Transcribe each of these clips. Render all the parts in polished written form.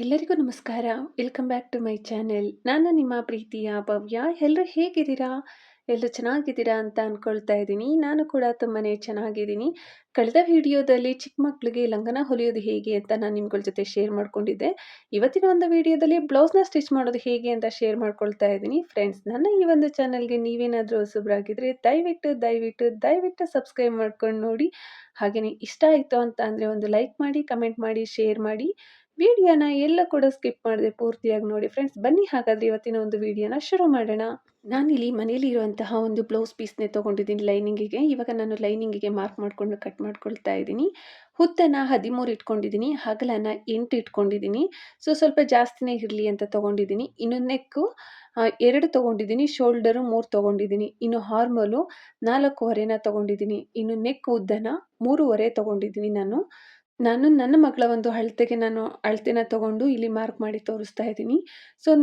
ಎಲ್ಲರಿಗೂ ನಮಸ್ಕಾರ. Welcome back to my channel. ನಾನು ನಿಮ್ಮ ಪ್ರೀತಿಯ ಭವ್ಯ. ಎಲ್ಲರೂ ಹೇಗಿದ್ದೀರಾ? ಎಲ್ಲರೂ ಚೆನ್ನಾಗಿದ್ದೀರಾ ಅಂತ ಅಂದ್ಕೊಳ್ತಾ ಇದ್ದೀನಿ. ನಾನು ಕೂಡ ತುಂಬಾನೇ ಚೆನ್ನಾಗಿದ್ದೀನಿ. ಕಳೆದ ವಿಡಿಯೋದಲ್ಲಿ ಚಿಕ್ಕ ಮಕ್ಕಳಿಗೆ ಲಂಗನ ಹೊಲಿಯೋದು ಹೇಗೆ ಅಂತ ನಾನು ನಿಮ್ಗಳ ಜೊತೆ ಶೇರ್ ಮಾಡ್ಕೊಂಡಿದ್ದೆ. ಇವತ್ತಿನ ಒಂದು ವಿಡಿಯೋದಲ್ಲಿ ಬ್ಲೌಸ್ನ ಸ್ಟಿಚ್ ಮಾಡೋದು ಹೇಗೆ ಅಂತ ಶೇರ್ ಮಾಡ್ಕೊಳ್ತಾ ಇದ್ದೀನಿ. ಫ್ರೆಂಡ್ಸ್, ನನ್ನ ಈ ಒಂದು ಚಾನೆಲ್ಗೆ ನೀವೇನಾದರೂ ಹೊಸಬರಾಗಿದ್ದರೆ ದಯವಿಟ್ಟು ಸಬ್ಸ್ಕ್ರೈಬ್ ಮಾಡ್ಕೊಂಡು ನೋಡಿ. ಹಾಗೆಯೇ ಇಷ್ಟ ಆಯಿತು ಅಂತ ಅಂದರೆ ಒಂದು ಲೈಕ್ ಮಾಡಿ, ಕಮೆಂಟ್ ಮಾಡಿ, ಶೇರ್ ಮಾಡಿ. ವಿಡಿಯೋನ ಎಲ್ಲ ಕೂಡ ಸ್ಕಿಪ್ ಮಾಡದೆ ಪೂರ್ತಿಯಾಗಿ ನೋಡಿ. ಫ್ರೆಂಡ್ಸ್, ಬನ್ನಿ ಹಾಗಾದರೆ ಇವತ್ತಿನ ಒಂದು ವಿಡಿಯೋನ ಶುರು ಮಾಡೋಣ. ನಾನಿಲ್ಲಿ ಮನೇಲಿ ಇರುವಂತಹ ಒಂದು ಬ್ಲೌಸ್ ಪೀಸ್‌ನೇ ತೊಗೊಂಡಿದ್ದೀನಿ ಲೈನಿಂಗಿಗೆ. ಇವಾಗ ನಾನು ಲೈನಿಂಗಿಗೆ ಮಾರ್ಕ್ ಮಾಡಿಕೊಂಡು ಕಟ್ ಮಾಡ್ಕೊಳ್ತಾ ಇದ್ದೀನಿ. ಉದ್ದನ 13 ಇಟ್ಕೊಂಡಿದ್ದೀನಿ, ಅಗಲನ 8 ಇಟ್ಕೊಂಡಿದ್ದೀನಿ. ಸ್ವಲ್ಪ ಜಾಸ್ತಿನೇ ಇರಲಿ ಅಂತ ತೊಗೊಂಡಿದ್ದೀನಿ. ಇನ್ನು ನೆಕ್ಕು 2 ತೊಗೊಂಡಿದ್ದೀನಿ, ಶೋಲ್ಡರು 3 ತೊಗೊಂಡಿದ್ದೀನಿ. ಇನ್ನು ಆರ್ಮೋಲು 4.25ನ ತೊಗೊಂಡಿದ್ದೀನಿ. ಇನ್ನು ನೆಕ್ ಉದ್ದನ 3.25 ತೊಗೊಂಡಿದ್ದೀನಿ ನಾನು. ನನ್ನ ಮಗಳ ಒಂದು ಅಳತೆನ ತೊಗೊಂಡು ಇಲ್ಲಿ ಮಾರ್ಕ್ ಮಾಡಿ ತೋರಿಸ್ತಾ ಇದ್ದೀನಿ.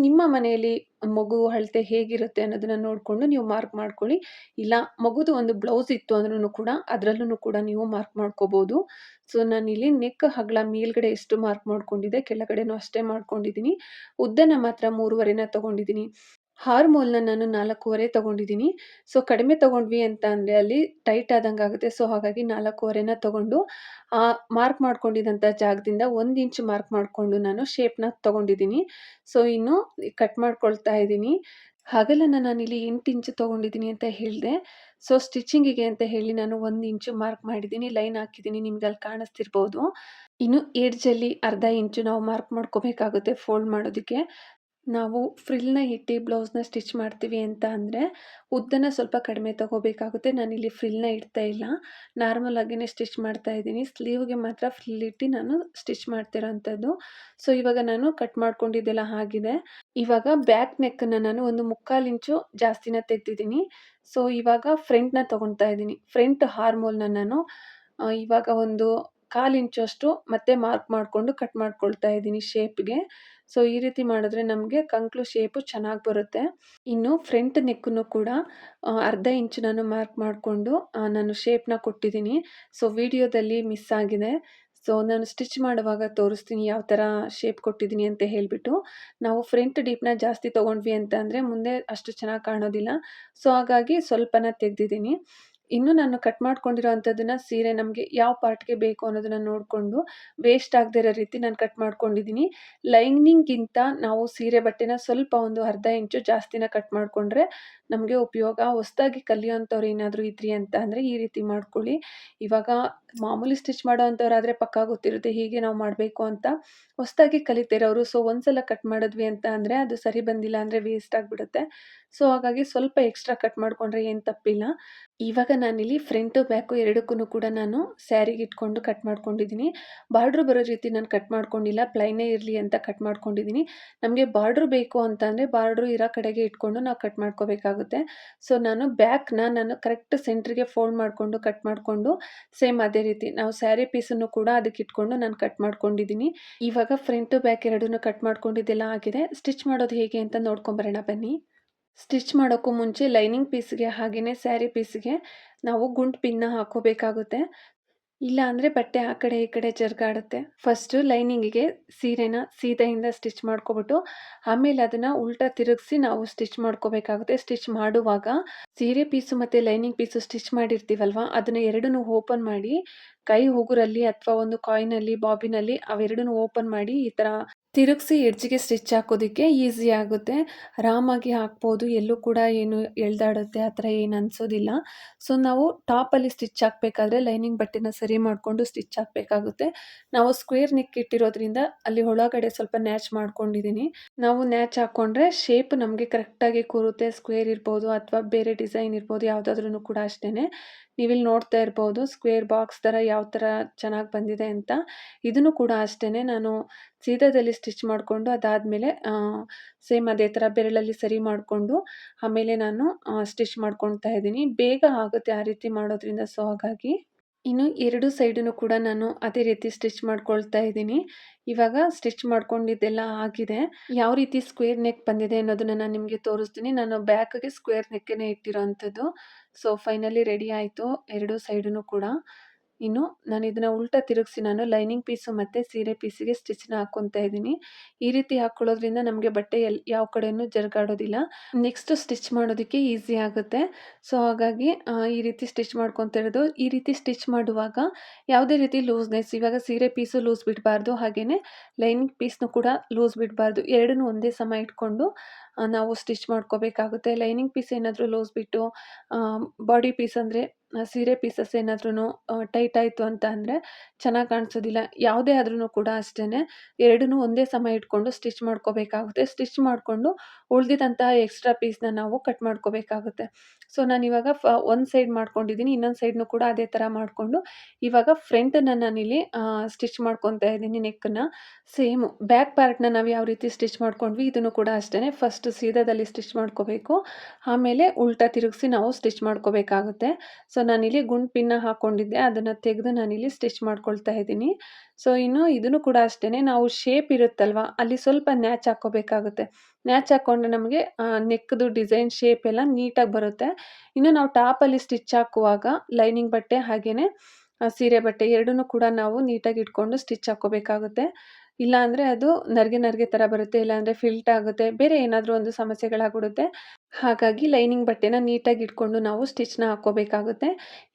ನಿಮ್ಮ ಮನೆಯಲ್ಲಿ ಮಗು ಅಳತೆ ಹೇಗಿರುತ್ತೆ ಅನ್ನೋದನ್ನ ನೋಡಿಕೊಂಡು ನೀವು ಮಾರ್ಕ್ ಮಾಡ್ಕೊಳ್ಳಿ. ಇಲ್ಲ ಮಗುದು ಒಂದು ಬ್ಲೌಸ್ ಇತ್ತು ಅಂದ್ರೂ ಕೂಡ ಅದರಲ್ಲೂ ಕೂಡ ನೀವು ಮಾರ್ಕ್ ಮಾಡ್ಕೋಬೋದು. ನಾನಿಲ್ಲಿ ನೆಕ್ ಅಗಲ ಮೇಲ್ಗಡೆ ಎಷ್ಟು ಮಾರ್ಕ್ ಮಾಡ್ಕೊಂಡಿದ್ದೆ, ಕೆಳಗಡೆನೂ ಅಷ್ಟೇ ಮಾಡ್ಕೊಂಡಿದ್ದೀನಿ. ಉದ್ದನ ಮಾತ್ರ 3.25ನ ತೊಗೊಂಡಿದ್ದೀನಿ. ಆರ್ಮೋಲ್‌ನ ನಾನು 4.25 ತೊಗೊಂಡಿದ್ದೀನಿ. ಕಡಿಮೆ ತೊಗೊಂಡ್ವಿ ಅಂತ ಅಂದರೆ ಅಲ್ಲಿ ಟೈಟ್ ಆದಂಗೆ ಆಗುತ್ತೆ. ಹಾಗಾಗಿ 4.25ನ ತೊಗೊಂಡು ಮಾರ್ಕ್ ಮಾಡ್ಕೊಂಡಿದ್ದಂಥ ಜಾಗದಿಂದ 1 ಇಂಚ್ ಮಾರ್ಕ್ ಮಾಡಿಕೊಂಡು ನಾನು ಶೇಪ್‌ನ ತೊಗೊಂಡಿದ್ದೀನಿ. ಇನ್ನು ಕಟ್ ಮಾಡ್ಕೊಳ್ತಾ ಇದ್ದೀನಿ. ಅಗಲನ ನಾನಿಲ್ಲಿ 8 ಇಂಚ್ ತೊಗೊಂಡಿದ್ದೀನಿ ಅಂತ ಹೇಳಿದೆ. ಸ್ಟಿಚಿಂಗಿಗೆ ಅಂತ ಹೇಳಿ ನಾನು 1 ಇಂಚು ಮಾರ್ಕ್ ಮಾಡಿದ್ದೀನಿ, ಲೈನ್ ಹಾಕಿದ್ದೀನಿ, ನಿಮ್ಗೆ ಅಲ್ಲಿ ಕಾಣಿಸ್ತಿರ್ಬೋದು. ಇನ್ನು ಎಡ್ಜಲ್ಲಿ ಅರ್ಧ ಇಂಚು ನಾವು ಮಾರ್ಕ್ ಮಾಡ್ಕೋಬೇಕಾಗುತ್ತೆ ಫೋಲ್ಡ್ ಮಾಡೋದಕ್ಕೆ. ನಾವು ಫ್ರಿಲ್‌ನ ಇಟ್ಟು ಬ್ಲೌಸ್‌ನ ಸ್ಟಿಚ್ ಮಾಡ್ತೀವಿ ಅಂತ ಅಂದರೆ ಉದ್ದನ ಸ್ವಲ್ಪ ಕಡಿಮೆ ತೊಗೋಬೇಕಾಗುತ್ತೆ. ನಾನಿಲ್ಲಿ ಫ್ರಿಲ್‌ನ ಇಡ್ತಾ ಇಲ್ಲ, ನಾರ್ಮಲ್ ಆಗಿಯೇ ಸ್ಟಿಚ್ ಮಾಡ್ತಾ ಇದ್ದೀನಿ. ಸ್ಲೀವ್‌ಗೆ ಮಾತ್ರ ಫ್ರಿಲ್ ಇಟ್ಟು ನಾನು ಸ್ಟಿಚ್ ಮಾಡ್ತಿರೋಂಥದ್ದು. ಇವಾಗ ನಾನು ಕಟ್ ಮಾಡ್ಕೊಂಡಿದ್ದೆಲ್ಲ ಆಗಿದೆ. ಇವಾಗ ಬ್ಯಾಕ್ ನೆಕ್ಕನ್ನು ನಾನು 1/4 ಇಂಚು ಜಾಸ್ತಿನ ತೆಗ್ದಿದ್ದೀನಿ. ಇವಾಗ ಫ್ರಂಟ್‌ನ ತೊಗೊಳ್ತಾ ಇದ್ದೀನಿ. ಫ್ರಂಟ್ ಆರ್ಮೋಲ್‌ನ ನಾನು ಇವಾಗ 1/4 ಇಂಚಷ್ಟು ಮತ್ತೆ ಮಾರ್ಕ್ ಮಾಡಿಕೊಂಡು ಕಟ್ ಮಾಡ್ಕೊಳ್ತಾ ಇದ್ದೀನಿ ಶೇಪ್‌ಗೆ. ಈ ರೀತಿ ಮಾಡಿದ್ರೆ ನಮಗೆ ಕಂಕ್ಳು ಶೇಪು ಚೆನ್ನಾಗಿ ಬರುತ್ತೆ. ಇನ್ನು ಫ್ರಂಟ್ ನೆಕ್ಕನ್ನು ಕೂಡ ಅರ್ಧ ಇಂಚು ನಾನು ಮಾರ್ಕ್ ಮಾಡಿಕೊಂಡು ನಾನು ಶೇಪ್‌ನ ಕೊಟ್ಟಿದ್ದೀನಿ. ವಿಡಿಯೋದಲ್ಲಿ ಮಿಸ್ ಆಗಿದೆ. ನಾನು ಸ್ಟಿಚ್ ಮಾಡುವಾಗ ತೋರಿಸ್ತೀನಿ ಯಾವ ಥರ ಶೇಪ್ ಕೊಟ್ಟಿದ್ದೀನಿ ಅಂತ ಹೇಳಿಬಿಟ್ಟು. ನಾವು ಫ್ರಂಟ್ ಡೀಪ್‌ನ ಜಾಸ್ತಿ ತೊಗೊಂಡ್ವಿ ಅಂತ ಅಂದರೆ ಮುಂದೆ ಅಷ್ಟು ಚೆನ್ನಾಗಿ ಕಾಣೋದಿಲ್ಲ. ಹಾಗಾಗಿ ಸ್ವಲ್ಪನ ತೆಗೆದಿದ್ದೀನಿ. ಇನ್ನು ನಾನು ಕಟ್ ಮಾಡ್ಕೊಂಡಿರೋ ಅಂಥದ್ದನ್ನ ಸೀರೆ ನಮಗೆ ಯಾವ ಪಾರ್ಟ್‌ಗೆ ಬೇಕು ಅನ್ನೋದನ್ನ ನೋಡಿಕೊಂಡು ವೇಸ್ಟ್ ಆಗದೇ ಇರೋ ರೀತಿ ನಾನು ಕಟ್ ಮಾಡ್ಕೊಂಡಿದ್ದೀನಿ. ಲೈನಿಂಗ್ಗಿಂತ ನಾವು ಸೀರೆ ಬಟ್ಟೆನ ಸ್ವಲ್ಪ ಒಂದು ಅರ್ಧ ಇಂಚು ಜಾಸ್ತಿನ ಕಟ್ ಮಾಡಿಕೊಂಡ್ರೆ ನಮಗೆ ಉಪಯೋಗ. ಹೊಸದಾಗಿ ಕಲಿಯೋಂಥವ್ರು ಏನಾದರೂ ಇದ್ರಿ ಅಂತ ಅಂದರೆ ಈ ರೀತಿ ಮಾಡ್ಕೊಳ್ಳಿ. ಇವಾಗ ಮಾಮೂಲಿ ಸ್ಟಿಚ್ ಮಾಡೋವಂಥವ್ರಾದರೆ ಪಕ್ಕಾ ಗೊತ್ತಿರುತ್ತೆ ಹೀಗೆ ನಾವು ಮಾಡಬೇಕು ಅಂತ. ಹೊಸದಾಗಿ ಕಲಿತಿರೋರು ಒಂದ್ಸಲ ಕಟ್ ಮಾಡಿದ್ವಿ ಅಂತ ಅಂದರೆ ಅದು ಸರಿ ಬಂದಿಲ್ಲ ಅಂದರೆ ವೇಸ್ಟ್ ಆಗಿಬಿಡುತ್ತೆ. ಹಾಗಾಗಿ ಸ್ವಲ್ಪ ಎಕ್ಸ್ಟ್ರಾ ಕಟ್ ಮಾಡಿಕೊಂಡ್ರೆ ಏನು ತಪ್ಪಿಲ್ಲ. ಇವಾಗ ನಾನಿಲ್ಲಿ ಫ್ರಂಟು ಬ್ಯಾಕು ಎರಡಕ್ಕೂ ಕೂಡ ನಾನು ಸ್ಯಾರಿಗೆ ಇಟ್ಕೊಂಡು ಕಟ್ ಮಾಡ್ಕೊಂಡಿದ್ದೀನಿ. ಬಾರ್ಡ್ರು ಬರೋ ರೀತಿ ನಾನು ಕಟ್ ಮಾಡ್ಕೊಂಡಿಲ್ಲ, ಪ್ಲೈನೇ ಇರಲಿ ಅಂತ ಕಟ್ ಮಾಡ್ಕೊಂಡಿದ್ದೀನಿ. ನಮಗೆ ಬಾರ್ಡ್ರು ಬೇಕು ಅಂತ ಅಂದರೆ ಬಾರ್ಡ್ರು ಇರೋ ಕಡೆಗೆ ಇಟ್ಕೊಂಡು ನಾವು ಕಟ್ ಮಾಡ್ಕೋಬೇಕಾಗುತ್ತೆ. ನಾನು ನಾನು ಕರೆಕ್ಟ್ ಸೆಂಟ್ರಿಗೆ ಫೋಲ್ಡ್ ಮಾಡಿಕೊಂಡು ಕಟ್ ಮಾಡಿಕೊಂಡು ಸೇಮ್ ಅದೇ ರೀತಿ ನಾವು ಸ್ಯಾರಿ ಪೀಸನ್ನು ಕೂಡ ಅದಕ್ಕೆ ಇಟ್ಕೊಂಡು ನಾನು ಕಟ್ ಮಾಡ್ಕೊಂಡಿದ್ದೀನಿ. ಇವಾಗ ಫ್ರಂಟು ಬ್ಯಾಕ್ ಎರಡನ್ನೂ ಕಟ್ ಮಾಡ್ಕೊಂಡಿದ್ದೆಲ್ಲ ಆಗಿದೆ. ಸ್ಟಿಚ್ ಮಾಡೋದು ಹೇಗೆ ಅಂತ ನೋಡ್ಕೊಂಬರೋಣ ಬನ್ನಿ. ಸ್ಟಿಚ್ ಮಾಡೋಕ್ಕೂ ಮುಂಚೆ ಲೈನಿಂಗ್ ಪೀಸ್‌ಗೆ ಹಾಗೆಯೇ ಸ್ಯಾರಿ ಪೀಸ್‌ಗೆ ನಾವು ಗುಂಡು ಪಿನ್‌ನ ಹಾಕ್ಕೋಬೇಕಾಗುತ್ತೆ. ಇಲ್ಲ ಅಂದರೆ ಬಟ್ಟೆ ಆ ಕಡೆ ಈ ಕಡೆ ಜರುಗಾಡುತ್ತೆ. ಫಸ್ಟು ಲೈನಿಂಗಿಗೆ ಸೀರೆನ ಸೀದೆಯಿಂದ ಸ್ಟಿಚ್ ಮಾಡ್ಕೊಬಿಟ್ಟು ಆಮೇಲೆ ಅದನ್ನು ಉಲ್ಟಾ ತಿರುಗಿಸಿ ನಾವು ಸ್ಟಿಚ್ ಮಾಡ್ಕೋಬೇಕಾಗುತ್ತೆ. ಸ್ಟಿಚ್ ಮಾಡುವಾಗ ಸೀರೆ ಪೀಸು ಮತ್ತು ಲೈನಿಂಗ್ ಪೀಸು ಸ್ಟಿಚ್ ಮಾಡಿರ್ತೀವಲ್ವ, ಅದನ್ನು ಎರಡನ್ನೂ ಓಪನ್ ಮಾಡಿ ಕೈ ಉಗುರಲ್ಲಿ ಅಥವಾ ಒಂದು ಕಾಯಿನಲ್ಲಿ, ಬಾಬಿನಲ್ಲಿ ಅವೆರಡನ್ನೂ ಓಪನ್ ಮಾಡಿ ಈ ಥರ ತಿರುಗಿಸಿ ಎಡ್ಜಿಗೆ ಸ್ಟಿಚ್ ಹಾಕೋದಕ್ಕೆ ಈಸಿ ಆಗುತ್ತೆ. ಆರಾಮಾಗಿ ಹಾಕ್ಬೋದು, ಎಲ್ಲೂ ಕೂಡ ಏನು ಎಳ್ದಾಡುತ್ತೆ ಆ ಥರ ಏನು ಅನಿಸೋದಿಲ್ಲ. ನಾವು ಟಾಪಲ್ಲಿ ಸ್ಟಿಚ್ ಹಾಕಬೇಕಾದ್ರೆ ಲೈನಿಂಗ್ ಬಟ್ಟೆನ ಸರಿ ಮಾಡಿಕೊಂಡು ಸ್ಟಿಚ್ ಹಾಕಬೇಕಾಗುತ್ತೆ. ನಾವು ಸ್ಕ್ವೇರ್ ನೆಕ್ ಇಟ್ಟಿರೋದ್ರಿಂದ ಅಲ್ಲಿ ಒಳಗಡೆ ಸ್ವಲ್ಪ ನ್ಯಾಚ್ ಮಾಡ್ಕೊಂಡಿದ್ದೀನಿ. ನಾವು ನ್ಯಾಚ್ ಹಾಕ್ಕೊಂಡ್ರೆ ಶೇಪ್ ನಮಗೆ ಕರೆಕ್ಟಾಗಿ ಕೂರುತ್ತೆ. ಸ್ಕ್ವೇರ್ ಇರ್ಬೋದು ಅಥವಾ ಬೇರೆ ಡಿಸೈನ್ ಇರ್ಬೋದು, ಯಾವುದಾದ್ರೂ ಕೂಡ ಅಷ್ಟೇ. ನೀವಿಲ್ಲಿ ನೋಡ್ತಾ ಇರ್ಬೋದು ಸ್ಕ್ವೇರ್ ಬಾಕ್ಸ್ ಥರ ಯಾವ ಥರ ಚೆನ್ನಾಗಿ ಬಂದಿದೆ ಅಂತ. ಇದನ್ನು ಕೂಡ ಅಷ್ಟೇ ನಾನು ಸೀದಾದಲ್ಲಿ ಸ್ಟಿಚ್ ಮಾಡಿಕೊಂಡು ಅದಾದಮೇಲೆ ಸೇಮ್ ಅದೇ ಥರ ಬೆರಳಲ್ಲಿ ಸರಿ ಮಾಡಿಕೊಂಡು ಆಮೇಲೆ ನಾನು ಸ್ಟಿಚ್ ಮಾಡ್ಕೊಳ್ತಾ ಇದ್ದೀನಿ. ಬೇಗ ಆಗುತ್ತೆ ಆ ರೀತಿ ಮಾಡೋದ್ರಿಂದ. ಹಾಗಾಗಿ ಇನ್ನು ಎರಡು ಸೈಡನ್ನು ಕೂಡ ನಾನು ಅದೇ ರೀತಿ ಸ್ಟಿಚ್ ಮಾಡ್ಕೊಳ್ತಾ ಇದ್ದೀನಿ. ಇವಾಗ ಸ್ಟಿಚ್ ಮಾಡ್ಕೊಂಡಿದ್ದೆಲ್ಲ ಆಗಿದೆ. ಯಾವ ರೀತಿ ಸ್ಕ್ವೇರ್ ನೆಕ್ ಬಂದಿದೆ ಅನ್ನೋದನ್ನ ನಾನು ನಿಮಗೆ ತೋರಿಸ್ತೀನಿ. ನಾನು ಬ್ಯಾಕ್‌ಗೆ ಸ್ಕ್ವೇರ್ ನೆಕ್ಕೇ ಇಟ್ಟಿರೋವಂಥದ್ದು. ಫೈನಲಿ ರೆಡಿ ಆಯಿತು ಎರಡೂ ಸೈಡನ್ನು ಕೂಡ. ಇನ್ನು ನಾನು ಇದನ್ನ ಉಲ್ಟಾ ತಿರುಗಿಸಿ ನಾನು ಲೈನಿಂಗ್ ಪೀಸು ಮತ್ತು ಸೀರೆ ಪೀಸಿಗೆ ಸ್ಟಿಚ್ನ ಹಾಕ್ಕೊತಾ ಇದ್ದೀನಿ. ಈ ರೀತಿ ಹಾಕ್ಕೊಳ್ಳೋದ್ರಿಂದ ನಮಗೆ ಬಟ್ಟೆ ಯಾವ ಕಡೆನೂ ಜರುಗಾಡೋದಿಲ್ಲ. ನೆಕ್ಸ್ಟ್ ಸ್ಟಿಚ್ ಮಾಡೋದಕ್ಕೆ ಈಸಿ ಆಗುತ್ತೆ. ಸೊ ಹಾಗಾಗಿ ಈ ರೀತಿ ಸ್ಟಿಚ್ ಮಾಡ್ಕೊತಾ ಇರೋದು. ಈ ರೀತಿ ಸ್ಟಿಚ್ ಮಾಡುವಾಗ ಯಾವುದೇ ರೀತಿ ಲೂಸ್ನೆಸ್, ಇವಾಗ ಸೀರೆ ಪೀಸು ಲೂಸ್ ಬಿಡಬಾರ್ದು, ಹಾಗೆಯೇ ಲೈನಿಂಗ್ ಪೀಸ್‌ನು ಕೂಡ ಲೂಸ್ ಬಿಡಬಾರ್ದು. ಎರಡನ್ನೂ ಒಂದೇ ಸಮ ಇಟ್ಕೊಂಡು ನಾವು ಸ್ಟಿಚ್ ಮಾಡ್ಕೋಬೇಕಾಗುತ್ತೆ. ಲೈನಿಂಗ್ ಪೀಸ್ ಏನಾದರೂ ಲೂಸ್ ಬಿಟ್ಟು ಬಾಡಿ ಪೀಸ್ ಅಂದರೆ ಸೀರೆ ಪೀಸಸ್ ಏನಾದ್ರೂ ಟೈಟ್ ಆಯಿತು ಅಂತ ಅಂದರೆ ಚೆನ್ನಾಗಿ ಕಾಣಿಸೋದಿಲ್ಲ. ಯಾವುದೇ ಆದ್ರೂ ಕೂಡ ಅಷ್ಟೇ, ಎರಡನ್ನೂ ಒಂದೇ ಸಮ ಇಟ್ಕೊಂಡು ಸ್ಟಿಚ್ ಮಾಡ್ಕೋಬೇಕಾಗುತ್ತೆ. ಸ್ಟಿಚ್ ಮಾಡಿಕೊಂಡು ಉಳಿದಿದ್ದಂತಹ ಎಕ್ಸ್ಟ್ರಾ ಪೀಸ್‌ನ ನಾವು ಕಟ್ ಮಾಡ್ಕೋಬೇಕಾಗುತ್ತೆ. ಸೊ ನಾನಿವಾಗ ಒಂದು ಸೈಡ್ ಮಾಡ್ಕೊಂಡಿದ್ದೀನಿ, ಇನ್ನೊಂದು ಸೈಡ್‌ನೂ ಕೂಡ ಅದೇ ಥರ ಮಾಡಿಕೊಂಡು ಇವಾಗ ಫ್ರಂಟನ್ನು ನಾನಿಲ್ಲಿ ಸ್ಟಿಚ್ ಮಾಡ್ಕೊತಾ ಇದ್ದೀನಿ. ನೆಕ್ಕನ್ನು ಸೇಮು ಬ್ಯಾಕ್ ಪಾರ್ಟ್‌ನ ನಾವು ಯಾವ ರೀತಿ ಸ್ಟಿಚ್ ಮಾಡ್ಕೊಂಡ್ವಿ ಇದನ್ನು ಕೂಡ ಅಷ್ಟೇ, ಫಸ್ಟ್ ಸೀದಾದಲ್ಲಿ ಸ್ಟಿಚ್ ಮಾಡ್ಕೋಬೇಕು, ಆಮೇಲೆ ಉಲ್ಟಾ ತಿರುಗಿಸಿ ನಾವು ಸ್ಟಿಚ್ ಮಾಡ್ಕೋಬೇಕಾಗುತ್ತೆ. ಸೊ ನಾನಿಲ್ಲಿ ಗುಂಡು ಪಿನ್ನ ಹಾಕ್ಕೊಂಡಿದ್ದೆ, ಅದನ್ನು ತೆಗೆದು ನಾನಿಲ್ಲಿ ಸ್ಟಿಚ್ ಮಾಡ್ಕೊಳ್ತಾ ಇದ್ದೀನಿ. ಸೊ ಇನ್ನು ಇದನ್ನು ಕೂಡ ಅಷ್ಟೇ, ನಾವು ಶೇಪ್ ಇರುತ್ತಲ್ವ ಅಲ್ಲಿ ಸ್ವಲ್ಪ ನ್ಯಾಚ್ ಹಾಕ್ಕೋಬೇಕಾಗುತ್ತೆ. ನ್ಯಾಚ್ ಹಾಕ್ಕೊಂಡ್ರೆ ನಮಗೆ ನೆಕ್ದು ಡಿಸೈನ್ ಶೇಪ್ ಎಲ್ಲ ನೀಟಾಗಿ ಬರುತ್ತೆ. ಇನ್ನು ನಾವು ಟಾಪಲ್ಲಿ ಸ್ಟಿಚ್ ಹಾಕುವಾಗ ಲೈನಿಂಗ್ ಬಟ್ಟೆ ಹಾಗೆಯೇ ಸೀರೆ ಬಟ್ಟೆ ಎರಡನ್ನೂ ಕೂಡ ನಾವು ನೀಟಾಗಿ ಇಟ್ಕೊಂಡು ಸ್ಟಿಚ್ ಹಾಕ್ಕೋಬೇಕಾಗುತ್ತೆ. ಇಲ್ಲಾಂದರೆ ಅದು ನರಿಗೆ ಥರ ಬರುತ್ತೆ, ಇಲ್ಲಾಂದರೆ ಫಿಲ್ಟ್ ಆಗುತ್ತೆ, ಬೇರೆ ಏನಾದರೂ ಒಂದು ಸಮಸ್ಯೆಗಳಾಗ್ಬಿಡುತ್ತೆ. ಹಾಗಾಗಿ ಲೈನಿಂಗ್ ಬಟ್ಟೆನ ನೀಟಾಗಿ ಇಟ್ಕೊಂಡು ನಾವು ಸ್ಟಿಚ್‌ನ ಹಾಕ್ಕೋಬೇಕಾಗುತ್ತೆ.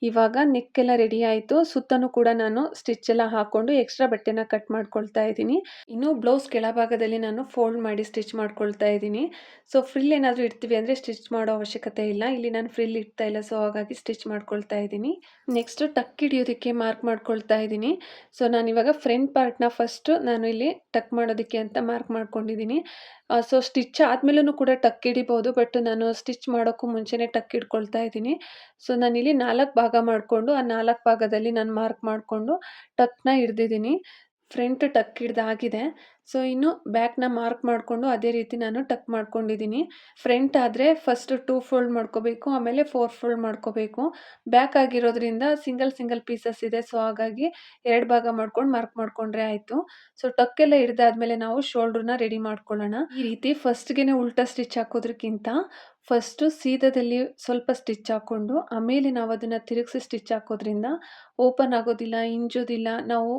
ಇವಾಗ ನೆಕ್ ಎಲ್ಲ ರೆಡಿ ಆಯಿತು. ಸುತ್ತನೂ ಕೂಡ ನಾನು ಸ್ಟಿಚ್ ಎಲ್ಲ ಹಾಕ್ಕೊಂಡು ಎಕ್ಸ್ಟ್ರಾ ಬಟ್ಟೆನ ಕಟ್ ಮಾಡ್ಕೊಳ್ತಾ ಇದ್ದೀನಿ. ಇನ್ನು ಬ್ಲೌಸ್ ಕೆಳಭಾಗದಲ್ಲಿ ನಾನು ಫೋಲ್ಡ್ ಮಾಡಿ ಸ್ಟಿಚ್ ಮಾಡ್ಕೊಳ್ತಾ ಇದ್ದೀನಿ. ಸೊ ಫ್ರಿಲ್ ಏನಾದರೂ ಇಡ್ತೀವಿ ಅಂದರೆ ಸ್ಟಿಚ್ ಮಾಡೋ ಅವಶ್ಯಕತೆ ಇಲ್ಲ. ಇಲ್ಲಿ ನಾನು ಫ್ರಿಲ್ ಇಡ್ತಾ ಇಲ್ಲ, ಸೊ ಹಾಗಾಗಿ ಸ್ಟಿಚ್ ಮಾಡ್ಕೊಳ್ತಾ ಇದ್ದೀನಿ. ನೆಕ್ಸ್ಟು ಟಕ್ ಹಿಡಿಯೋದಕ್ಕೆ ಮಾರ್ಕ್ ಮಾಡ್ಕೊಳ್ತಾ ಇದ್ದೀನಿ. ಸೊ ನಾನಿವಾಗ ಫ್ರಂಟ್ ಪಾರ್ಟ್‌ನ ಫಸ್ಟು ನಾನು ಇಲ್ಲಿ ಟಕ್ ಮಾಡೋದಕ್ಕೆ ಅಂತ ಮಾರ್ಕ್ ಮಾಡ್ಕೊಂಡಿದ್ದೀನಿ. ಸೊ ಸ್ಟಿಚ್ ಆದಮೇಲೂ ಕೂಡ ಟಕ್ ಹಿಡಿಬೋದು, ಬಟ್ ನಾನು ಸ್ಟಿಚ್ ಮಾಡೋಕ್ಕೂ ಮುಂಚೆನೇ ಟಕ್ ಹಿಡ್ಕೊಳ್ತಾ ಇದ್ದೀನಿ. ಸೊ ನಾನಿಲ್ಲಿ 4 ಭಾಗ ಮಾಡಿಕೊಂಡು ಆ 4 ಭಾಗದಲ್ಲಿ ನಾನು ಮಾರ್ಕ್ ಮಾಡಿಕೊಂಡು ಟಕ್‌ನ ಹಿಡ್ದಿದ್ದೀನಿ. ಫ್ರಂಟ್ ಟಕ್ ಹಿಡ್ದಾಗಿದೆ. ಸೊ ಇನ್ನು ಬ್ಯಾಕ್‌ನ ಮಾರ್ಕ್ ಮಾಡಿಕೊಂಡು ಅದೇ ರೀತಿ ನಾನು ಟಕ್ ಮಾಡ್ಕೊಂಡಿದ್ದೀನಿ. ಫ್ರಂಟ್ ಆದರೆ ಫಸ್ಟ್ 2 ಫೋಲ್ಡ್ ಮಾಡ್ಕೋಬೇಕು, ಆಮೇಲೆ 4 ಫೋಲ್ಡ್ ಮಾಡ್ಕೋಬೇಕು. ಬ್ಯಾಕ್ ಆಗಿರೋದ್ರಿಂದ ಸಿಂಗಲ್ ಪೀಸಸ್ ಇದೆ, ಸೊ ಹಾಗಾಗಿ 2 ಭಾಗ ಮಾಡ್ಕೊಂಡು ಮಾರ್ಕ್ ಮಾಡಿಕೊಂಡ್ರೆ ಆಯಿತು. ಸೊ ಟಕ್ಕೆಲ್ಲ ಹಿಡ್ದಾದ್ಮೇಲೆ ನಾವು ಶೋಲ್ಡ್ರನ್ನ ರೆಡಿ ಮಾಡ್ಕೊಳ್ಳೋಣ. ಈ ರೀತಿ ಫಸ್ಟ್‌ಗೆನೆ ಉಲ್ಟಾ ಸ್ಟಿಚ್ ಹಾಕೋದ್ರಕ್ಕಿಂತ ಫಸ್ಟು ಸೀದಾದಲ್ಲಿ ಸ್ವಲ್ಪ ಸ್ಟಿಚ್ ಹಾಕ್ಕೊಂಡು ಆಮೇಲೆ ನಾವು ಅದನ್ನು ತಿರುಗಿಸಿ ಸ್ಟಿಚ್ ಹಾಕೋದ್ರಿಂದ ಓಪನ್ ಆಗೋದಿಲ್ಲ, ಹಿಂಜೋದಿಲ್ಲ. ನಾವು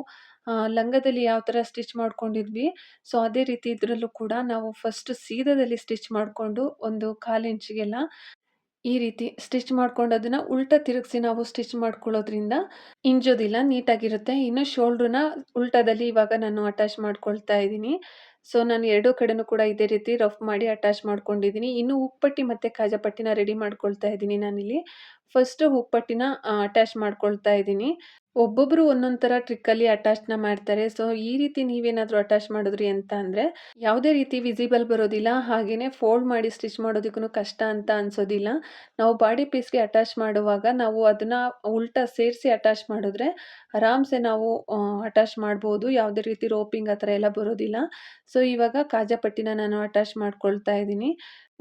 ಲಂಗದಲ್ಲಿ ಯಾವ ಥರ ಸ್ಟಿಚ್ ಮಾಡ್ಕೊಂಡಿದ್ವಿ, ಸೊ ಅದೇ ರೀತಿ ಇದರಲ್ಲೂ ಕೂಡ ನಾವು ಫಸ್ಟ್ ಸೀದಾದಲ್ಲಿ ಸ್ಟಿಚ್ ಮಾಡಿಕೊಂಡು ಒಂದು 1/4 ಇಂಚಿಗೆಲ್ಲ ಈ ರೀತಿ ಸ್ಟಿಚ್ ಮಾಡ್ಕೊಂಡು ಅದನ್ನು ಉಲ್ಟಾ ತಿರುಗಿಸಿ ನಾವು ಸ್ಟಿಚ್ ಮಾಡ್ಕೊಳ್ಳೋದ್ರಿಂದ ಹಿಂಜೋದಿಲ್ಲ, ನೀಟಾಗಿರುತ್ತೆ. ಇನ್ನು ಶೋಲ್ಡ್ರನ್ನ ಉಲ್ಟಾದಲ್ಲಿ ಇವಾಗ ನಾನು ಅಟ್ಯಾಚ್ ಮಾಡ್ಕೊಳ್ತಾ ಇದ್ದೀನಿ. ಸೊ ನಾನು ಎರಡೂ ಕಡೆನೂ ಕೂಡ ಇದೇ ರೀತಿ ರಫ್ ಮಾಡಿ ಅಟ್ಯಾಚ್ ಮಾಡ್ಕೊಂಡಿದ್ದೀನಿ. ಇನ್ನು ಉಕ್ಪಟ್ಟಿ ಮತ್ತು ಕಾಜಾಪಟ್ಟಿನ ರೆಡಿ ಮಾಡ್ಕೊಳ್ತಾ ಇದ್ದೀನಿ ನಾನಿಲ್ಲಿ. ಫಸ್ಟು ಉಕ್ಪಟ್ಟಿನ ಅಟ್ಯಾಚ್ ಮಾಡ್ಕೊಳ್ತಾ ಇದ್ದೀನಿ. ಒಬ್ಬೊಬ್ಬರು ಒಂದೊಂದು ಥರ ಟ್ರಿಕ್ಕಲ್ಲಿ ಅಟ್ಯಾಚ್‌ನ ಮಾಡ್ತಾರೆ. ಸೊ ಈ ರೀತಿ ನೀವೇನಾದರೂ ಅಟ್ಯಾಚ್ ಮಾಡಿದ್ರಿ ಅಂತ ಅಂದರೆ ಯಾವುದೇ ರೀತಿ ವಿಸಿಬಲ್ ಬರೋದಿಲ್ಲ, ಹಾಗೆಯೇ ಫೋಲ್ಡ್ ಮಾಡಿ ಸ್ಟಿಚ್ ಮಾಡೋದಕ್ಕೂ ಕಷ್ಟ ಅಂತ ಅನಿಸೋದಿಲ್ಲ. ನಾವು ಬಾಡಿ ಪೀಸ್‌ಗೆ ಅಟ್ಯಾಚ್ ಮಾಡುವಾಗ ನಾವು ಅದನ್ನು ಉಲ್ಟಾ ಸೇರಿಸಿ ಅಟ್ಯಾಚ್ ಮಾಡಿದ್ರೆ ಆರಾಮ್ಸೆ ನಾವು ಅಟ್ಯಾಚ್ ಮಾಡ್ಬೋದು. ಯಾವುದೇ ರೀತಿ ರೋಪಿಂಗ್ ಆ ಥರ ಎಲ್ಲ ಬರೋದಿಲ್ಲ. ಸೊ ಇವಾಗ ಕಾಜಾಪಟ್ಟಿನ ನಾನು ಅಟ್ಯಾಚ್ ಮಾಡ್ಕೊಳ್ತಾ ಇದ್ದೀನಿ.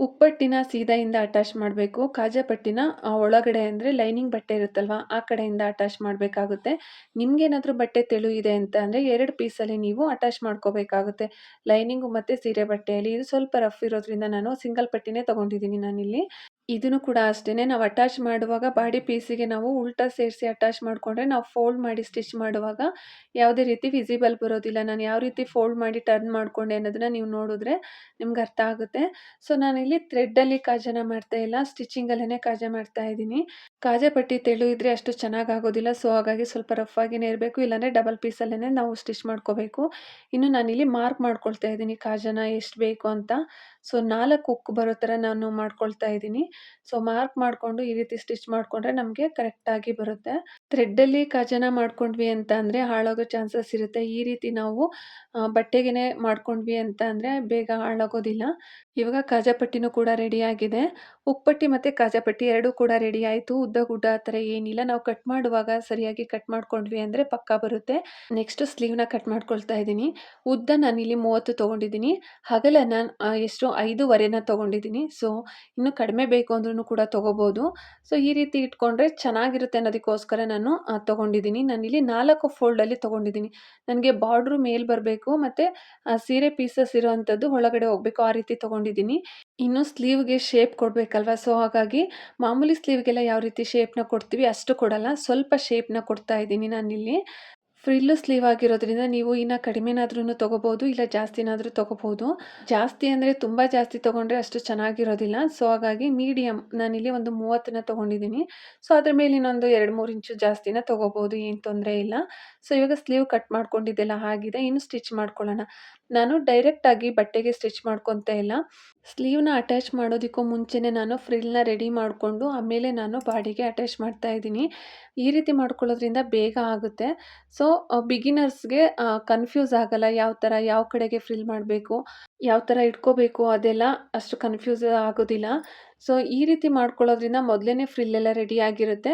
ಉಕ್ಪಟ್ಟಿನ ಸೀದಾಯಿಂದ ಅಟ್ಯಾಚ್ ಮಾಡಬೇಕು. ಕಾಜಾಪಟ್ಟಿನ ಒಳಗಡೆ ಅಂದರೆ ಲೈನಿಂಗ್ ಬಟ್ಟೆ ಇರುತ್ತಲ್ವ ಆ ಕಡೆಯಿಂದ ಅಟ್ಯಾಚ್ ಮಾಡಬೇಕಾಗುತ್ತೆ. ನಿಮಗೇನಾದರೂ ಬಟ್ಟೆ ತೆಳು ಇದೆ ಅಂತ ಅಂದರೆ 2 ಪೀಸಲ್ಲಿ ನೀವು ಅಟ್ಯಾಚ್ ಮಾಡ್ಕೋಬೇಕಾಗುತ್ತೆ. ಲೈನಿಂಗು ಮತ್ತು ಸೀರೆ ಬಟ್ಟೆಯಲ್ಲಿ ಇದು ಸ್ವಲ್ಪ ರಫ್ ಇರೋದ್ರಿಂದ ನಾನು ಸಿಂಗಲ್ ಪಟ್ಟಿನೇ ತೊಗೊಂಡಿದ್ದೀನಿ ನಾನಿಲ್ಲಿ. ಇದನ್ನು ಕೂಡ ಅಷ್ಟೇ, ನಾವು ಅಟ್ಯಾಚ್ ಮಾಡುವಾಗ ಬಾಡಿ ಪೀಸಿಗೆ ನಾವು ಉಲ್ಟಾ ಸೇರಿಸಿ ಅಟ್ಯಾಚ್ ಮಾಡಿಕೊಂಡ್ರೆ ನಾವು ಫೋಲ್ಡ್ ಮಾಡಿ ಸ್ಟಿಚ್ ಮಾಡುವಾಗ ಯಾವುದೇ ರೀತಿ ವಿಸಿಬಲ್ ಬರೋದಿಲ್ಲ. ನಾನು ಯಾವ ರೀತಿ ಫೋಲ್ಡ್ ಮಾಡಿ ಟರ್ನ್ ಮಾಡಿಕೊಂಡೆ ಅನ್ನೋದನ್ನು ನೀವು ನೋಡಿದ್ರೆ ನಿಮ್ಗೆ ಅರ್ಥ ಆಗುತ್ತೆ. ಸೊ ನಾನಿಲ್ಲಿ ಥ್ರೆಡ್ಡಲ್ಲಿ ಕಾಜಾನ ಮಾಡ್ತಾ ಇಲ್ಲ, ಸ್ಟಿಚಿಂಗಲ್ಲೇ ಕಾಜಾ ಮಾಡ್ತಾ ಇದ್ದೀನಿ. ಕಾಜಾ ಪಟ್ಟಿ ತೆಳು ಇದ್ದರೆ ಅಷ್ಟು ಚೆನ್ನಾಗಿ ಆಗೋದಿಲ್ಲ. ಸೊ ಹಾಗಾಗಿ ಸ್ವಲ್ಪ ರಫ್ ಆಗಿನೇ ಇರಬೇಕು, ಇಲ್ಲಾಂದರೆ ಡಬಲ್ ಪೀಸಲ್ಲೇ ನಾವು ಸ್ಟಿಚ್ ಮಾಡ್ಕೋಬೇಕು. ಇನ್ನು ನಾನಿಲ್ಲಿ ಮಾರ್ಕ್ ಮಾಡ್ಕೊಳ್ತಾ ಇದ್ದೀನಿ ಕಾಜಾನ ಎಷ್ಟು ಬೇಕು ಅಂತ. ಸೊ 4 ಹುಕ್ ಬರೋ ಥರ ನಾನು ಮಾಡ್ಕೊಳ್ತಾ ಇದ್ದೀನಿ. ಸೊ ಮಾರ್ಕ್ ಮಾಡಿಕೊಂಡು ಈ ರೀತಿ ಸ್ಟಿಚ್ ಮಾಡಿಕೊಂಡ್ರೆ ನಮಗೆ ಕರೆಕ್ಟಾಗಿ ಬರುತ್ತೆ. ಥ್ರೆಡ್ಡಲ್ಲಿ ಕಾಜಾನ ಮಾಡ್ಕೊಂಡ್ವಿ ಅಂತ ಅಂದರೆ ಹಾಳಾಗೋ ಚಾನ್ಸಸ್ ಇರುತ್ತೆ. ಈ ರೀತಿ ನಾವು ಬಟ್ಟೆಗೆ ಮಾಡ್ಕೊಂಡ್ವಿ ಅಂತ ಅಂದರೆ ಬೇಗ ಹಾಳಾಗೋದಿಲ್ಲ. ಇವಾಗ ಕಾಜಾಪಟ್ಟಿನೂ ಕೂಡ ರೆಡಿಯಾಗಿದೆ. ಉಕ್ಪಟ್ಟಿ ಮತ್ತು ಕಾಜಾಪಟ್ಟಿ ಎರಡೂ ಕೂಡ ರೆಡಿ ಆಯಿತು. ಉದ್ದ ಗುಡ್ಡ ಆ ಥರ ಏನಿಲ್ಲ, ನಾವು ಕಟ್ ಮಾಡುವಾಗ ಸರಿಯಾಗಿ ಕಟ್ ಮಾಡ್ಕೊಂಡ್ವಿ ಅಂದರೆ ಪಕ್ಕಾ ಬರುತ್ತೆ. ನೆಕ್ಸ್ಟು ಸ್ಲೀವ್ನ ಕಟ್ ಮಾಡ್ಕೊಳ್ತಾ ಇದ್ದೀನಿ. ಉದ್ದ ನಾನಿಲ್ಲಿ 30 ತೊಗೊಂಡಿದ್ದೀನಿ, ಅಗಲ ನಾನು ಎಷ್ಟು 5.25ನ ತೊಗೊಂಡಿದ್ದೀನಿ. ಸೊ ಇನ್ನು ಕಡಿಮೆ ಬೇಕು ಅಂದ್ರೂ ಕೂಡ ತೊಗೋಬೋದು. ಸೊ ಈ ರೀತಿ ಇಟ್ಕೊಂಡ್ರೆ ಚೆನ್ನಾಗಿರುತ್ತೆ ಅನ್ನೋದಕ್ಕೋಸ್ಕರ ನಾನು ತೊಗೊಂಡಿದ್ದೀನಿ. ನಾನಿಲ್ಲಿ 4 ಫೋಲ್ಡಲ್ಲಿ ತೊಗೊಂಡಿದ್ದೀನಿ. ನನಗೆ ಬಾರ್ಡ್ರು ಮೇಲೆ ಬರಬೇಕು ಮತ್ತು ಸೀರೆ ಪೀಸಸ್ ಇರೋವಂಥದ್ದು ಒಳಗಡೆ ಹೋಗಬೇಕು, ಆ ರೀತಿ ತೊಗೊಂಡಿದ್ದೀನಿ. ಇನ್ನು ಸ್ಲೀವ್ಗೆ ಶೇಪ್ ಕೊಡಬೇಕಾದ್ರೆ ಬೇಕಲ್ವಾ? ಸೊ ಹಾಗಾಗಿ ಮಾಮೂಲಿ ಸ್ಲೀವ್‌ಗೆಲ್ಲ ಯಾವ ರೀತಿ ಶೇಪ್‌ನ ಕೊಡ್ತೀವಿ ಅಷ್ಟು ಕೊಡಲ್ಲ. ಸ್ವಲ್ಪ ಶೇಪ್‌ನ ಕೊಡ್ತಾ ಇದ್ದೀನಿ ನಾನಿಲ್ಲಿ. ಫ್ರಿಲ್ಲು ಸ್ಲೀವ್ ಆಗಿರೋದ್ರಿಂದ ನೀವು ಇನ್ನು ಕಡಿಮೆನಾದ್ರೂ ತೊಗೋಬೋದು, ಇಲ್ಲ ಜಾಸ್ತಿನಾದ್ರೂ ತೊಗೋಬೋದು. ಜಾಸ್ತಿ ಅಂದರೆ ತುಂಬ ಜಾಸ್ತಿ ತೊಗೊಂಡ್ರೆ ಅಷ್ಟು ಚೆನ್ನಾಗಿರೋದಿಲ್ಲ. ಸೊ ಹಾಗಾಗಿ ಮೀಡಿಯಮ್ ನಾನಿಲ್ಲಿ ಒಂದು 30ನ ತೊಗೊಂಡಿದ್ದೀನಿ. ಸೊ ಅದ್ರ ಮೇಲೆ ಇನ್ನೊಂದು 2-3 ಇಂಚು ಜಾಸ್ತಿನ ತೊಗೋಬೋದು, ಏನು ತೊಂದರೆ ಇಲ್ಲ. ಸೊ ಇವಾಗ ಸ್ಲೀವ್ ಕಟ್ ಮಾಡ್ಕೊಂಡಿದ್ದೆಲ್ಲ ಆಗಿದೆ. ಇನ್ನು ಸ್ಟಿಚ್ ಮಾಡ್ಕೊಳ್ಳೋಣ. ನಾನು ಡೈರೆಕ್ಟಾಗಿ ಬಟ್ಟೆಗೆ ಸ್ಟಿಚ್ ಮಾಡ್ಕೊತಾ ಇಲ್ಲ. ಸ್ಲೀವ್‌ನ ಅಟ್ಯಾಚ್ ಮಾಡೋದಕ್ಕೂ ಮುಂಚೆನೇ ನಾನು ಫ್ರಿಲ್‌ನ ರೆಡಿ ಮಾಡಿಕೊಂಡು ಆಮೇಲೆ ನಾನು ಬಾಡಿಗೆ ಅಟ್ಯಾಚ್ ಮಾಡ್ತಾ ಇದ್ದೀನಿ. ಈ ರೀತಿ ಮಾಡ್ಕೊಳ್ಳೋದ್ರಿಂದ ಬೇಗ ಆಗುತ್ತೆ. ಸೊ ಬಿಗಿನರ್ಸ್‌ಗೆ ಕನ್‌ಫ್ಯೂಸ್ ಆಗಲ್ಲ. ಯಾವ ಕಡೆಗೆ ಫ್ರಿಲ್ ಮಾಡಬೇಕು, ಯಾವ ಥರ ಇಟ್ಕೋಬೇಕು ಅದೆಲ್ಲ ಅಷ್ಟು ಕನ್‌ಫ್ಯೂಸ್ ಆಗೋದಿಲ್ಲ. ಸೊ ಈ ರೀತಿ ಮಾಡ್ಕೊಳ್ಳೋದ್ರಿಂದ ಮೊದಲೇನೆ ಫ್ರಿಲ್ ಎಲ್ಲ ರೆಡಿ ಆಗಿರುತ್ತೆ.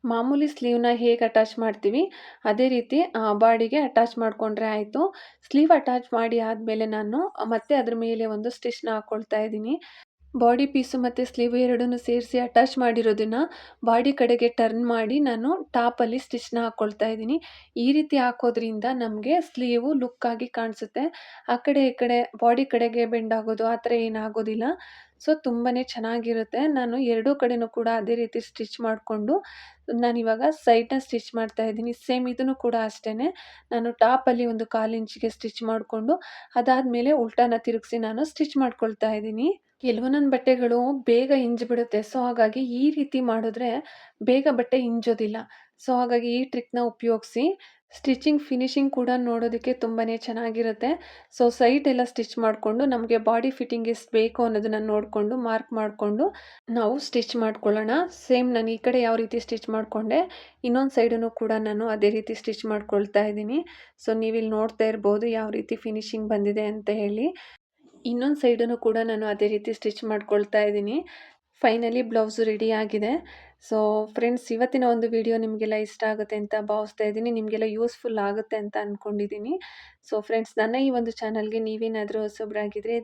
ಮಾಮೂಲಿ ಸ್ಲೀವ್‌ನ ಹೇಗೆ ಅಟ್ಯಾಚ್ ಮಾಡ್ತೀವಿ ಅದೇ ರೀತಿ ಬಾಡಿಗೆ ಅಟ್ಯಾಚ್ ಮಾಡಿಕೊಂಡ್ರೆ ಆಯಿತು. ಸ್ಲೀವ್ ಅಟ್ಯಾಚ್ ಮಾಡಿ ಆದಮೇಲೆ ನಾನು ಮತ್ತೆ ಅದ್ರ ಮೇಲೆ ಒಂದು ಸ್ಟಿಚ್‌ನ ಹಾಕ್ಕೊಳ್ತಾ ಇದ್ದೀನಿ. ಬಾಡಿ ಪೀಸು ಮತ್ತು ಸ್ಲೀವ್ ಎರಡನ್ನೂ ಸೇರಿಸಿ ಅಟ್ಯಾಚ್ ಮಾಡಿರೋದನ್ನು ಬಾಡಿ ಕಡೆಗೆ ಟರ್ನ್ ಮಾಡಿ ನಾನು ಟಾಪಲ್ಲಿ ಸ್ಟಿಚ್‌ನ ಹಾಕ್ಕೊಳ್ತಾ ಇದ್ದೀನಿ. ಈ ರೀತಿ ಹಾಕೋದ್ರಿಂದ ನಮಗೆ ಸ್ಲೀವು ಲುಕ್ಕಾಗಿ ಕಾಣಿಸುತ್ತೆ. ಆ ಕಡೆ ಈ ಕಡೆ ಬಾಡಿ ಕಡೆಗೆ ಬೆಂಡ್ ಆಗೋದು ಆ ಥರ ಏನಾಗೋದಿಲ್ಲ. ಸೊ ತುಂಬಾ ಚೆನ್ನಾಗಿರುತ್ತೆ. ನಾನು ಎರಡೂ ಕಡೆನೂ ಕೂಡ ಅದೇ ರೀತಿ ಸ್ಟಿಚ್ ಮಾಡಿಕೊಂಡು ನಾನಿವಾಗ ಸೈಡ್‌ನ ಸ್ಟಿಚ್ ಮಾಡ್ತಾ ಇದ್ದೀನಿ. ಸೇಮ್ ಇದನ್ನು ಕೂಡ ಅಷ್ಟೇ ನಾನು ಟಾಪಲ್ಲಿ ಒಂದು 1/4 ಇಂಚಿಗೆ ಸ್ಟಿಚ್ ಮಾಡಿಕೊಂಡು ಅದಾದಮೇಲೆ ಉಲ್ಟಾನ ತಿರುಗಿಸಿ ನಾನು ಸ್ಟಿಚ್ ಮಾಡ್ಕೊಳ್ತಾ ಇದ್ದೀನಿ. ಕೆಲವೊಂದೊಂದು ಬಟ್ಟೆಗಳು ಬೇಗ ಹಿಂಜಿಬಿಡುತ್ತೆ. ಸೊ ಹಾಗಾಗಿ ಈ ರೀತಿ ಮಾಡಿದ್ರೆ ಬೇಗ ಬಟ್ಟೆ ಹಿಂಜೋದಿಲ್ಲ. ಸೊ ಹಾಗಾಗಿ ಈ ಟ್ರಿಕ್‌ನ ಉಪಯೋಗಿಸಿ ಸ್ಟಿಚಿಂಗ್ ಫಿನಿಶಿಂಗ್ ಕೂಡ ನೋಡೋದಕ್ಕೆ ತುಂಬಾ ಚೆನ್ನಾಗಿರುತ್ತೆ. ಸೊ ಸೈಡೆಲ್ಲ ಸ್ಟಿಚ್ ಮಾಡಿಕೊಂಡು ನಮಗೆ ಬಾಡಿ ಫಿಟ್ಟಿಂಗ್ ಎಷ್ಟು ಬೇಕು ಅನ್ನೋದನ್ನ ನೋಡಿಕೊಂಡು ಮಾರ್ಕ್ ಮಾಡಿಕೊಂಡು ನಾವು ಸ್ಟಿಚ್ ಮಾಡ್ಕೊಳ್ಳೋಣ. ಸೇಮ್ ನಾನು ಈ ಕಡೆ ಯಾವ ರೀತಿ ಸ್ಟಿಚ್ ಮಾಡಿಕೊಂಡೆ ಇನ್ನೊಂದು ಸೈಡನ್ನು ಕೂಡ ನಾನು ಅದೇ ರೀತಿ ಸ್ಟಿಚ್ ಮಾಡ್ಕೊಳ್ತಾ ಇದ್ದೀನಿ. ಸೊ ನೀವಿಲ್ಲಿ ನೋಡ್ತಾ ಇರ್ಬೋದು ಯಾವ ರೀತಿ ಫಿನಿಶಿಂಗ್ ಬಂದಿದೆ ಅಂತ ಹೇಳಿ. ಇನ್ನೊಂದು ಸೈಡನ್ನು ಕೂಡ ನಾನು ಅದೇ ರೀತಿ ಸ್ಟಿಚ್ ಮಾಡ್ಕೊಳ್ತಾ ಇದ್ದೀನಿ. ಫೈನಲಿ ಬ್ಲೌಸು ರೆಡಿ ಆಗಿದೆ. ಸೊ ಫ್ರೆಂಡ್ಸ್, ಇವತ್ತಿನ ಒಂದು ವಿಡಿಯೋ ನಿಮಗೆಲ್ಲ ಇಷ್ಟ ಆಗುತ್ತೆ ಅಂತ ಭಾವಿಸ್ತಾ ಇದ್ದೀನಿ. ನಿಮಗೆಲ್ಲ ಯೂಸ್ಫುಲ್ ಆಗುತ್ತೆ ಅಂತ ಅಂದ್ಕೊಂಡಿದ್ದೀನಿ. ಸೊ ಫ್ರೆಂಡ್ಸ್, ನನ್ನ ಈ ಒಂದು ಚಾನಲ್ಗೆ ನೀವೇನಾದರೂ ಹೊಸಬ್ರಾಗಿದ್ದರೆ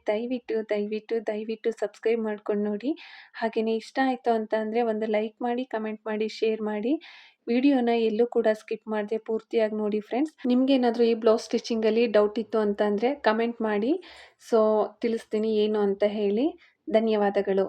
ದಯವಿಟ್ಟು ಸಬ್ಸ್ಕ್ರೈಬ್ ಮಾಡ್ಕೊಂಡು ನೋಡಿ. ಹಾಗೆಯೇ ಇಷ್ಟ ಆಯಿತು ಅಂತ ಅಂದರೆ ಒಂದು ಲೈಕ್ ಮಾಡಿ, ಕಮೆಂಟ್ ಮಾಡಿ, ಶೇರ್ ಮಾಡಿ. ವಿಡಿಯೋನ ಎಲ್ಲೂ ಕೂಡ ಸ್ಕಿಪ್ ಮಾಡದೆ ಪೂರ್ತಿಯಾಗಿ ನೋಡಿ ಫ್ರೆಂಡ್ಸ್. ನಿಮಗೇನಾದರೂ ಈ ಬ್ಲೌಸ್ ಸ್ಟಿಚಿಂಗಲ್ಲಿ ಡೌಟ್ ಇತ್ತು ಅಂತ ಅಂದರೆ ಕಮೆಂಟ್ ಮಾಡಿ. ಸೊ ತಿಳಿಸ್ತೀನಿ ಏನು ಅಂತ ಹೇಳಿ. ಧನ್ಯವಾದಗಳು.